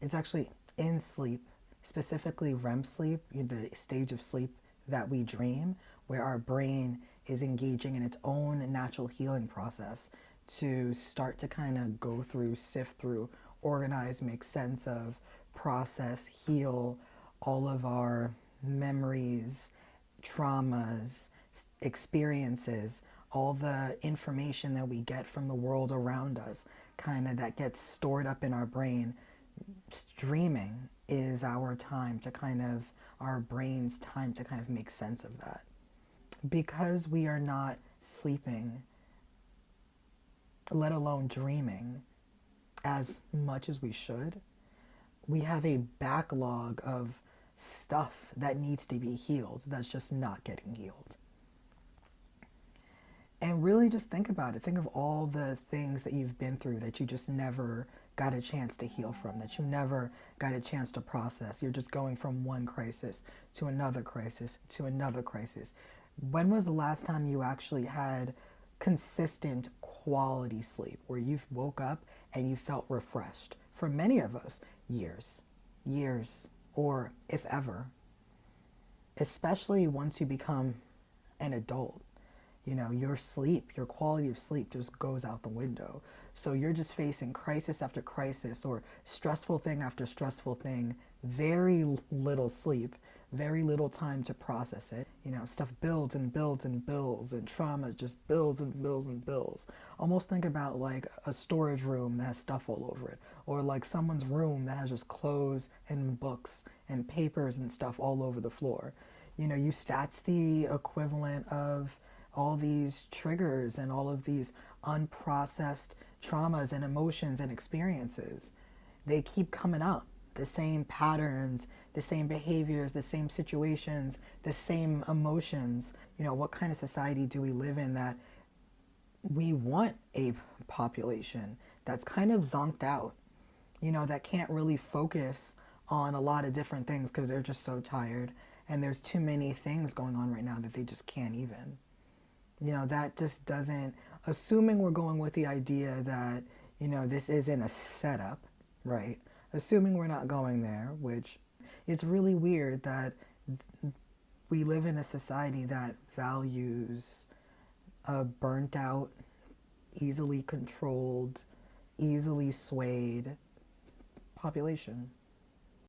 It's actually in sleep, specifically REM sleep, the stage of sleep that we dream, where our brain is engaging in its own natural healing process to start to kind of go through, sift through, organize, make sense of, process, heal all of our memories, traumas, experiences, all the information that we get from the world around us, kind of that gets stored up in our brain. Dreaming is our time to kind of, our brain's time to kind of make sense of that. Because we are not sleeping, let alone dreaming, as much as we should, we have a backlog of stuff that needs to be healed that's just not getting healed. And really just think about it. Think of all the things that you've been through that you just never got a chance to heal from, that you never got a chance to process. You're just going from one crisis to another crisis to another crisis. When was the last time you actually had consistent quality sleep where you woke up and you felt refreshed? For many of us, years, or if ever, especially once you become an adult. Your sleep, your quality of sleep just goes out the window. So you're just facing crisis after crisis or stressful thing after stressful thing, very little sleep, very little time to process it. Stuff builds and builds and builds, and trauma just builds and builds and builds. Almost think about like a storage room that has stuff all over it, or like someone's room that has just clothes and books and papers and stuff all over the floor. That's the equivalent of all these triggers and all of these unprocessed traumas and emotions and experiences. They keep coming up. The same patterns, the same behaviors, the same situations, the same emotions. What kind of society do we live in that we want a population that's kind of zonked out, that can't really focus on a lot of different things because they're just so tired and there's too many things going on right now that they just can't even. That just doesn't, assuming we're going with the idea that, this isn't a setup, right? Assuming we're not going there, which it's really weird that we live in a society that values a burnt out, easily controlled, easily swayed population.